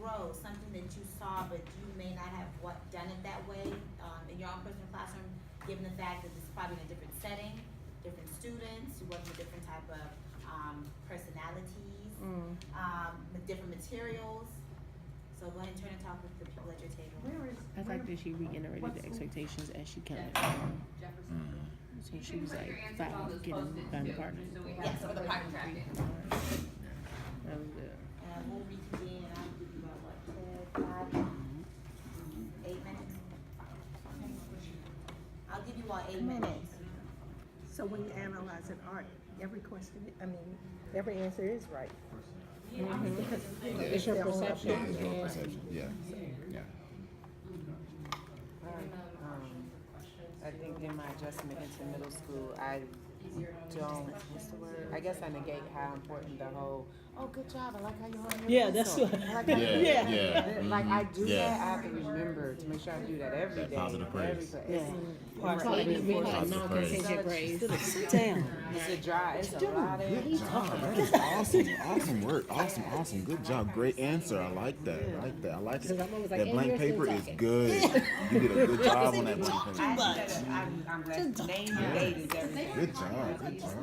grow, something that you saw but you may not have done it that way in your own personal classroom, given the fact that this is probably in a different setting, different students, you work with different type of personalities, with different materials. So go ahead and turn and talk with the people at your table. I like that she reiterated the expectations as she came. So she was like, fine, find a partner. Yes, for the partner tracking. That was good. We'll reconvene, and I'll give you about, 10, 5, 8 minutes? I'll give you all 8 minutes. So when you analyze an art, every question, every answer is right. It's your perception. It's your perception. Yeah. I think in my adjustment into middle school, I don't, what's the word? I guess I negate how important the whole, oh, good job, I like how you hold your Yeah, that's pencil. what. I like how you do Yeah, that. yeah. Like I do Yeah. that, I have to remember to make sure I do that every That day. positive praise. Yeah. Positive praise. Sit down. It's a dry, it's a lot of. Good job. That is awesome work. Awesome. Good job. Great answer. I like that. I like it. That blank paper is good. You did a good job on that blank paper. I'm glad the name and date is everything. Good job.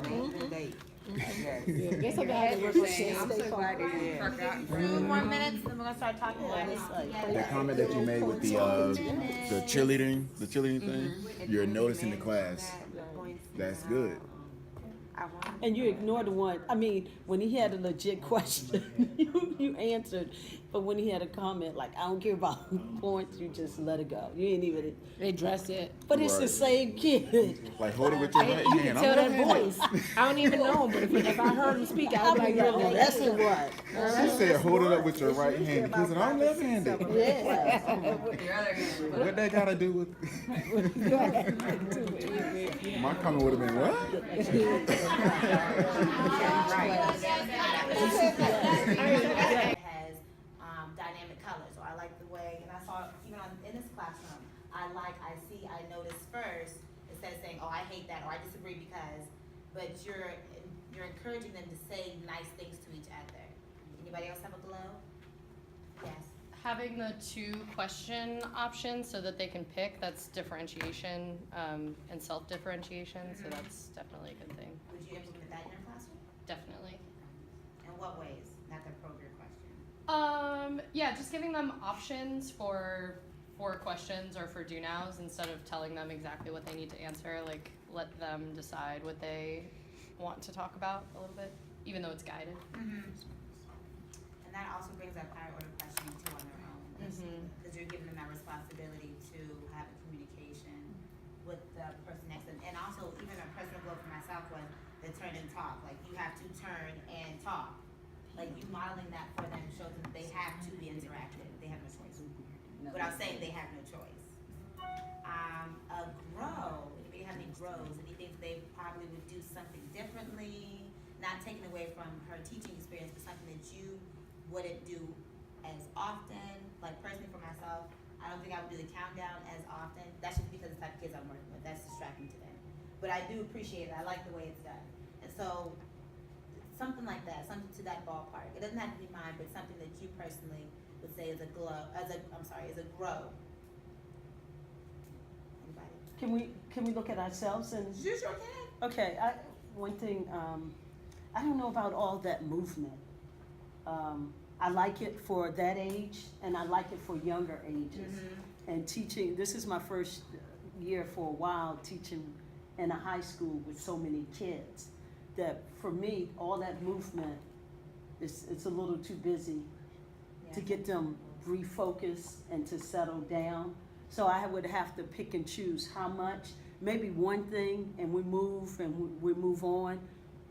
Name and date. Yes. Guess I'm gonna have to work with you. I'm so glad that you forgot. 2 more minutes, then we're gonna start talking about this. That comment that you made with the cheerleading thing, you're noticing the class. That's good. And you ignored the one, when he had a legit question, you answered. But when he had a comment, like, I don't care about points, you just let it go. You ain't even address it. But it's the Right. same kid. Like hold it with your right hand. Tell that I'm voice. I don't even know him, but if I heard him speak, I was like, really? That's it what? She said hold it up with your right hand. The kid said, I'm left-handed. Yeah. What that gotta do with? My comment would have been what? Has dynamic colors, or I like the way, and I saw even in this classroom, I notice first, instead of saying, oh, I hate that, or I disagree because, but you're encouraging them to say nice things to each other. Anybody else have a glow? Yes. Having the 2 question options so that they can pick, that's differentiation and self-differentiation, so that's definitely a good thing. Would you implement that in your classroom? Definitely. In what ways? Not to probe your question. Yeah, just giving them options for questions or for do-nows instead of telling them exactly what they need to answer. Like, let them decide what they want to talk about a little bit, even though it's guided. And that also brings up higher order questioning too on their own, because you're giving them that responsibility to have a communication with the person next to them. And also, even a personal goal for myself was the turn and talk. Like, you have to turn and talk. Like, you modeling that for them shows them that they have to be interactive. They have no choice. Without saying they have no choice. A grow. Anybody have any grows? Anything they probably would do something differently? Not taking away from her teaching experience, but something that you wouldn't do as often. Like, personally for myself, I don't think I would do the countdown as often. That's just because of the type of kids I'm working with. That's distracting to them. But I do appreciate it. I like the way it's done. And so, something like that, something to that ballpark. It doesn't have to be mine, but something that you personally would say is a grow. Anybody? Can we look at ourselves and? You sure can. Okay, one thing, I don't know about all that movement. I like it for that age, and I like it for younger ages. And teaching, this is my first year for a while teaching in a high school with so many kids. That for me, all that movement, it's a little too busy to get them refocused and to settle down. So I would have to pick and choose how much, maybe one thing, and we move on,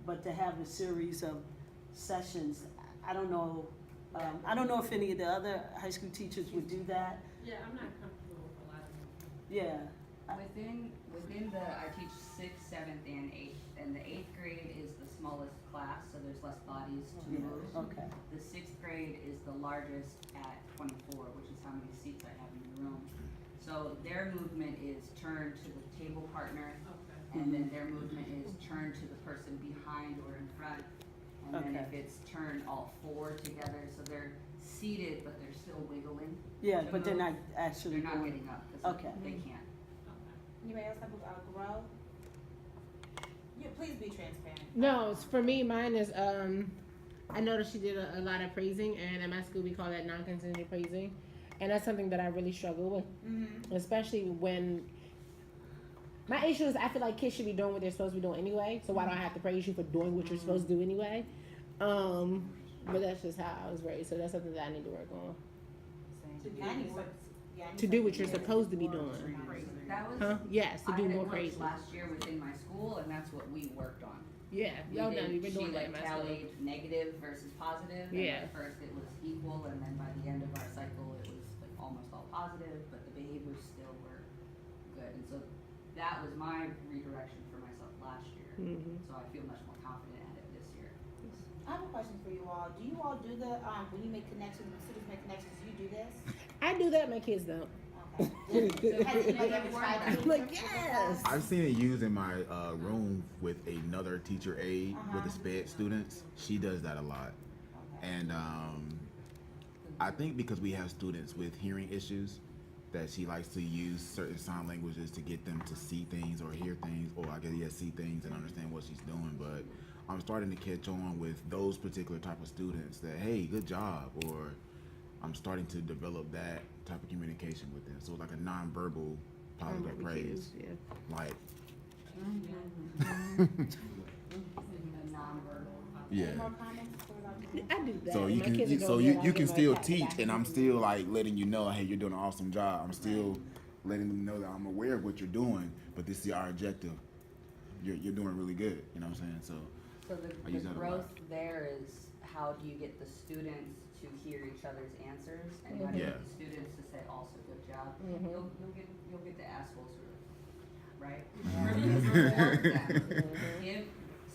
but to have a series of sessions, I don't know. I don't know if any of the other high school teachers would do that. Yeah, I'm not comfortable with a lot of them. Yeah. Within I teach 6th, 7th, and 8th, and the 8th grade is the smallest class, so there's less bodies to move. Okay. The 6th grade is the largest at 24, which is how many seats I have in the room. So their movement is turn to the table partner, and then their movement is turn to the person behind or in front, and then And if Okay. it's turned all four together, so they're seated, but they're still wiggling. Yeah, to but they're move, not actually They're not doing. getting up, cause Okay. they can't. Anybody else have a grow? Yeah, please be transparent. No, it's for me, mine is, I noticed she did a lot of praising, and at my school we call that non-contingent praising. And that's something that I really struggle with, Mm-hmm. especially when, my issue is I feel like kids should be doing what they're supposed to be doing anyway, so why do I have to praise you for doing what you're supposed to do anyway? But that's just how I was raised, so that's something that I need to work on. To do what you're supposed to be doing. That was, Huh? Yes, to I do had it more worked praising. last year within my school, and that's what we worked on. Yeah, y'all know, we've been doing She that in like my school. tallied negative versus positive, and Yeah. at first it was equal, and then by the end of our cycle, it was like almost all positive, but the behaviors still were good, and so that was my redirection for myself last year. So I feel much more confident at it this year. I have a question for you all. Do you all do the, when you make connections, when students make connections, do you do this? I do that, my kids don't. Okay. Has anybody ever tried to do Like, this? yes. I've seen it used in my room with another teacher aide with the SPED students. She does that a lot. And I think because we have students with hearing issues, that she likes to use certain sign languages to get them to see things or hear things, or I guess, yeah, see things and understand what she's doing. But I'm starting to catch on with those particular type of students that, hey, good job, or I'm starting to develop that type of communication with them. So like a nonverbal positive praise. Yeah. Like, A nonverbal. yeah. Any more comments? I do that. So and you my can kids are so doing you, that, you I can give them a still pat on the teach, back. and I'm still like letting you know, hey, you're doing an awesome job. I'm still letting them know that I'm aware of what you're doing, but this is our objective. You're doing really good. You know what I'm saying? So So I the use that a lot. growth there is how do you get the students to hear each other's answers, and how do you Yeah. get the students to say also good job. Mhm. You'll get the assholes who are, right? Reward them.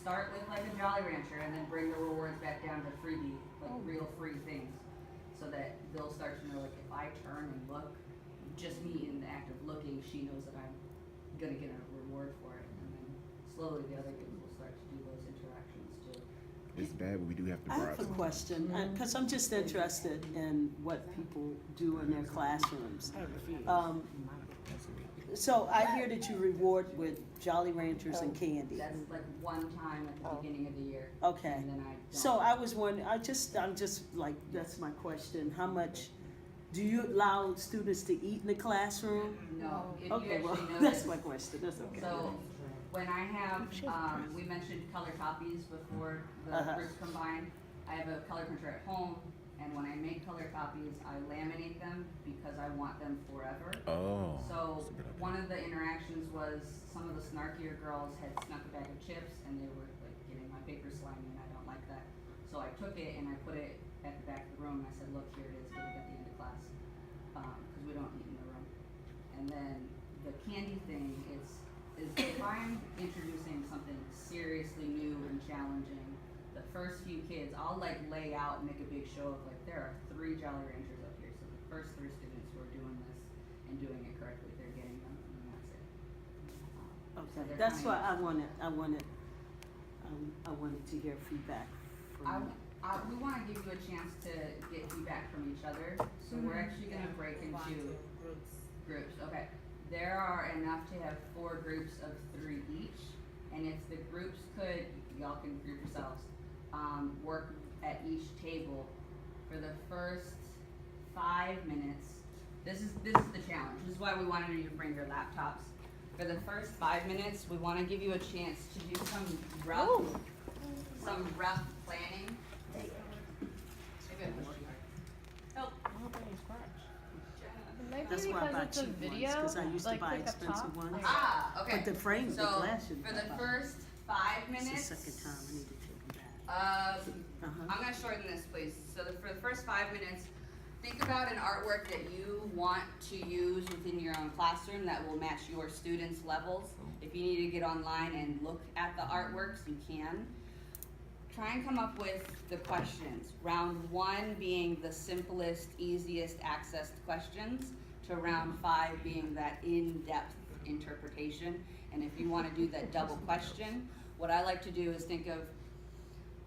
Start with like a Jolly Rancher and then bring the rewards back down to freebie, like real free things. So that they'll start to know, like, if I turn and look, just me in the act of looking, she knows that I'm gonna get a reward for it. And then slowly the other kids will start to do those interactions too. it's bad, but we do have to I bribe have a them. question, because I'm just interested in what people do in their classrooms. So I hear that you reward with Jolly Ranchers and candy. That's like one time at the beginning of the year. Okay. And then I don't. So I was wondering, I'm just like, that's my question. How much, do you allow students to eat in the classroom? No, if you Okay, well, actually that's notice, my question, that's okay. so when I have, we mentioned color copies before the Uh-huh. groups combine. I have a color printer at home, and when I make color copies, I laminate them because I want them forever. Oh. So that's a good idea. one of the interactions was some of the snarkier girls had snuck a bag of chips and they were like getting my paper slimy, and I don't like that. So I took it and I put it at the back of the room and I said, look, here it is, get it at the end of class. Cause we don't eat in the room. And then the candy thing is if I'm introducing something seriously new and challenging, the first few kids, I'll like lay out and make a big show of like, there are 3 Jolly Ranchers up here. So the first 3 students who are doing this and doing it correctly, they're getting them, and then that's it. So Okay, they're that's kinda- why I wanted to hear feedback from you. We wanna give you a chance to get feedback from each other, so we're actually gonna break into groups, okay. There are enough to have 4 groups of 3 each, and if the groups could, y'all can group yourselves, work at each table for the first 5 minutes. This is the challenge, this is why we wanted you to bring your laptops. For the first 5 minutes, we wanna give you a chance to do some rough planning. Maybe That's why I because buy it's a cheap ones, video, because I used to like, buy click up top. expensive ones. Ah, okay. But the frame, the So, glass shouldn't for be the bad. first 5 It's minutes, the second time I need to take them back. Uh-huh. I'm gonna shorten this, please. So for the first 5 minutes, think about an artwork that you want to use within your own classroom that will match your students' levels. If you need to get online and look at the artworks, you can. Try and come up with the questions. Round 1 being the simplest, easiest accessed questions, to round 5 being that in-depth interpretation. And if you wanna do that double question, what I like to do is think of,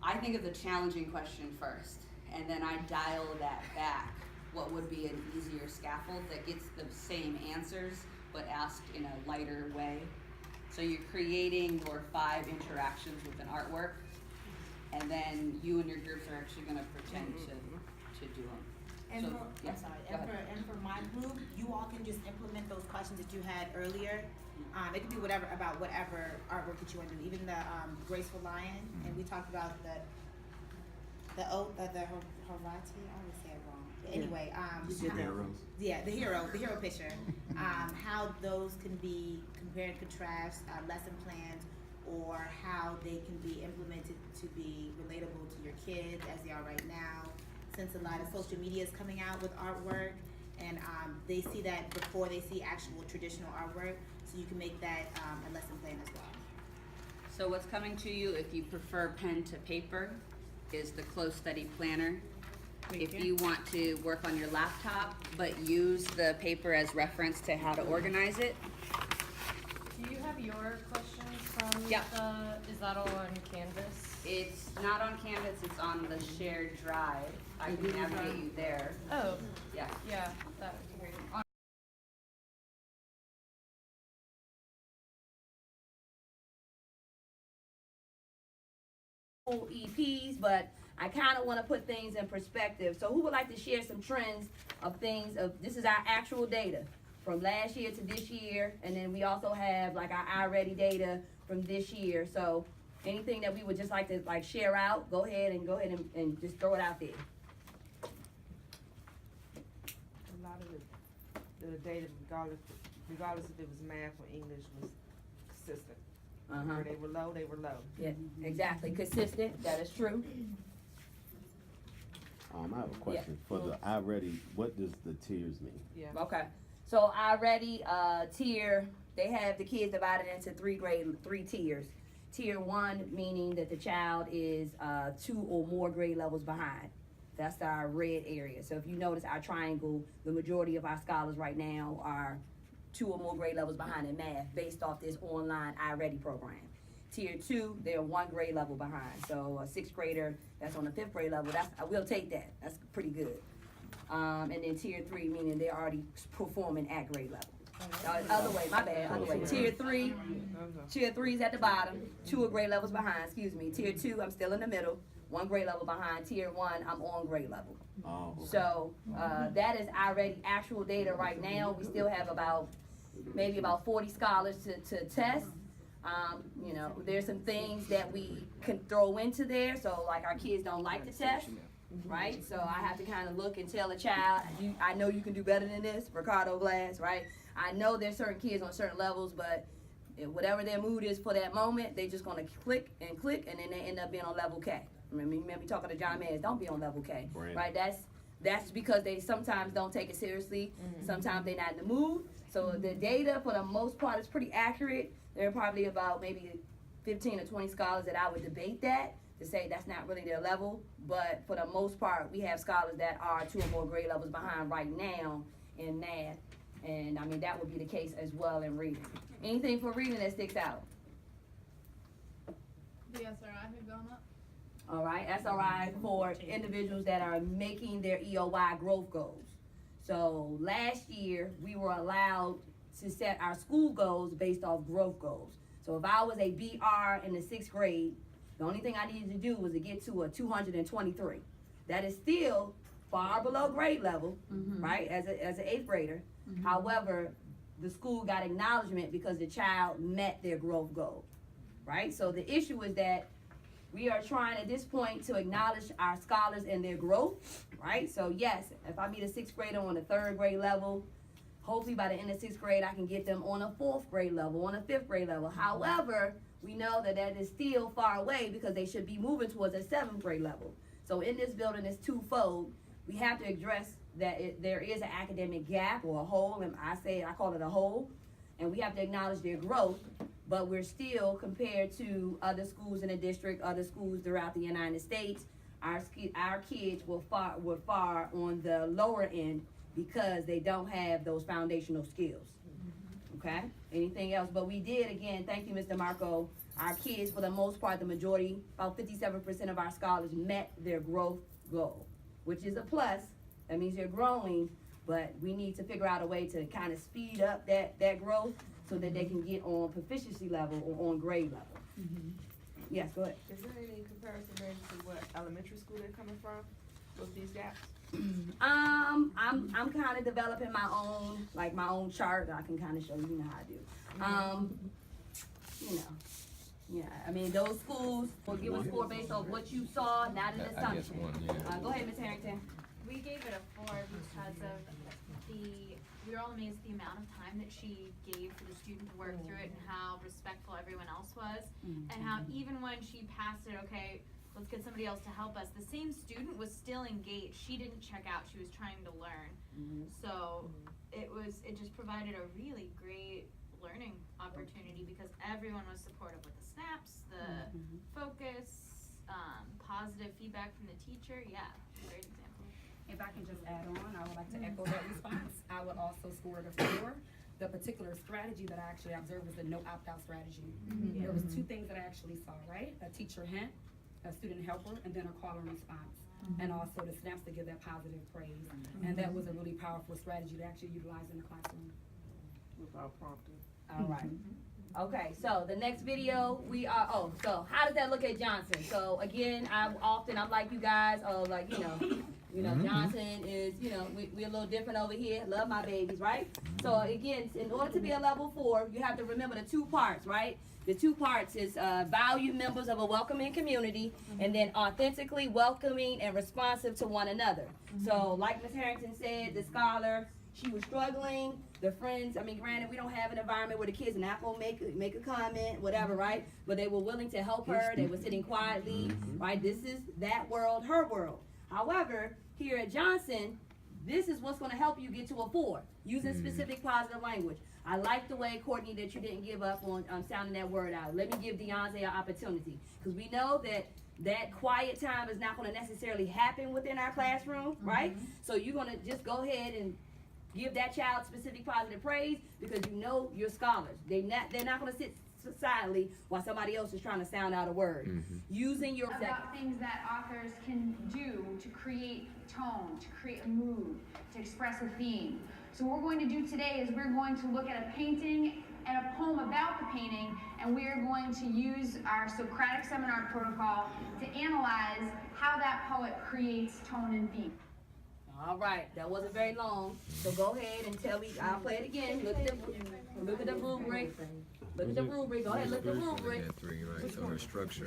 I think of the challenging question first, and then I dial that back. What would be an easier scaffold that gets the same answers but asked in a lighter way? So you're creating your 5 interactions with an artwork, and then you and your groups are actually going to pretend to do them. And So, for, yeah, I'm sorry, go and ahead. for my group, you all can just implement those questions that you had earlier. It could be whatever, about whatever artwork that you want to do, even the graceful lion, and we talked about the Harati, I always say it wrong. But anyway, yeah, the hero picture. How those can be compare and contrast, lesson plans, or how they can be implemented to be relatable to your kids as they are right now. Since a lot of social media is coming out with artwork, and they see that before they see actual traditional artwork, so you can make that a lesson plan as well. So what's coming to you, if you prefer pen to paper, is the Close Study Planner. If you want to work on your laptop, but use the paper as reference to how to organize it. Do you have your questions from Yeah. is that all on Canvas? It's not on Canvas, it's on the shared drive. I can navigate you there. Oh, Yeah. yeah, that would be great. EPs, but I kind of want to put things in perspective. So who would like to share some trends of things of, this is our actual data from last year to this year, and then we also have like our iReady data from this year. So anything that we would just like to like share out, go ahead and just throw it out there. A lot of the data, regardless if it was math or English, was consistent. Where they were low, they were low. Yeah, exactly, consistent, that is true. I have a question. For the iReady, what does the tiers mean? Yeah. Okay, so iReady tier, they have the kids divided into three tiers. Tier 1 meaning that the child is 2 or more grade levels behind. That's our red area. So if you notice our triangle, the majority of our scholars right now are 2 or more grade levels behind in math based off this online iReady program. Tier 2, they're 1 grade level behind. So a 6th grader that's on the 5th grade level, I will take that. That's pretty good. And then tier 3, meaning they're already performing at grade level. Other way, my bad, other way. Tier 3 is at the bottom, 2 grade levels behind, excuse me. Tier 2, I'm still in the middle, 1 grade level behind. Tier 1, I'm on grade level. Oh, okay. So that is already actual data right now. We still have maybe about 40 scholars to test. You know, there's some things that we can throw into there. So like our kids don't like to test, right? So I have to kind of look and tell a child, I know you can do better than this, Ricardo Glass, right? I know there's certain kids on certain levels, but whatever their mood is for that moment, they just gonna click, and then they end up being on level K. Remember talking to John Mayers, don't be on level K, right? That's because they sometimes don't take it seriously. Sometimes they're not in the mood. So the data, for the most part, is pretty accurate. There are probably about maybe 15 or 20 scholars that I would debate that to say that's not really their level. But for the most part, we have scholars that are 2 or more grade levels behind right now in math. And I mean, that would be the case as well in reading. Anything for reading that sticks out? The SRI had gone up. All right, SRI for individuals that are making their EOY growth goals. So last year, we were allowed to set our school goals based off growth goals. So if I was a BR in the 6th grade, the only thing I needed to do was to get to a 223. That is still far below grade level, right, as an 8th grader. However, the school got acknowledgement because the child met their growth goal, right? So the issue is that we are trying at this point to acknowledge our scholars and their growth, right? So yes, if I meet a 6th grader on a 3rd grade level, hopefully by the end of 6th grade, I can get them on a 4th grade level, on a 5th grade level. However, we know that is still far away because they should be moving towards a 7th grade level. So in this building, it's twofold. We have to address that there is an academic gap or a hole, and I call it a hole, and we have to acknowledge their growth, but we're still, compared to other schools in the district, other schools throughout the United States, our kids were far on the lower end because they don't have those foundational skills. Okay? Anything else? But we did, again, thank you, Mr. Marco, our kids, for the most part, the majority, about 57% of our scholars met their growth goal, which is a plus. That means you're growing, but we need to figure out a way to kind of speed up that growth so that they can get on proficiency level or on grade level. Yes, go ahead. Is there any comparison maybe to what elementary school they're coming from with these gaps? I'm kind of developing my own chart. I can kind of show you, you know how I do. Yeah, I mean, those schools will give a score based on what you saw, not an assumption. Go ahead, Ms. Harrington. We gave it a 4 because of we were all amazed at the amount of time that she gave for the student to work through it and how respectful everyone else was. And how even when she passed it, okay, let's get somebody else to help us, the same student was still engaged. She didn't check out, she was trying to learn. So it just provided a really great learning opportunity because everyone was supportive with the snaps, the focus, positive feedback from the teacher. Yeah, great example. If I can just add on, I would like to echo that response. I would also score it a 4. The particular strategy that I actually observed was the no opt-out strategy. There was 2 things that I actually saw, right? A teacher hint, a student helper, and then a call and response. And also the snaps to give that positive praise. And that was a really powerful strategy to actually utilize in the classroom. Without prompting. All right. Okay, so the next video so how does that look at Johnson? So again, I'm like you guys, Johnson is, we're a little different over here. Love my babies, right? So again, in order to be a level 4, you have to remember the 2 parts, right? The 2 parts is value members of a welcoming community, and then authentically welcoming and responsive to one another. So like Ms. Harrington said, the scholar, she was struggling. The friends, granted, we don't have an environment where the kids are not gonna make a comment, whatever, right? But they were willing to help her. They were sitting quietly, right? This is that world, her world. However, here at Johnson, this is what's gonna help you get to a 4, using specific positive language. I like the way, Courtney, that you didn't give up on sounding that word out. Let me give Deonze an opportunity, because we know that quiet time is not gonna necessarily happen within our classroom, right? So you're gonna just go ahead and give that child specific positive praise because you know you're scholars. They're not going to sit silently while somebody else is trying to sound out a word. Using your about things that authors can do to create tone, to create a mood, to express a theme. So what we're going to do today is we're going to look at a painting and a poem about the painting, and we are going to use our Socratic seminar protocol to analyze how that poet creates tone and theme. All right, that wasn't very long, so go ahead and tell me. I'll play it again. Look at the rubric. Look at the rubric. Go ahead, look at the rubric. 3, right? So the structure.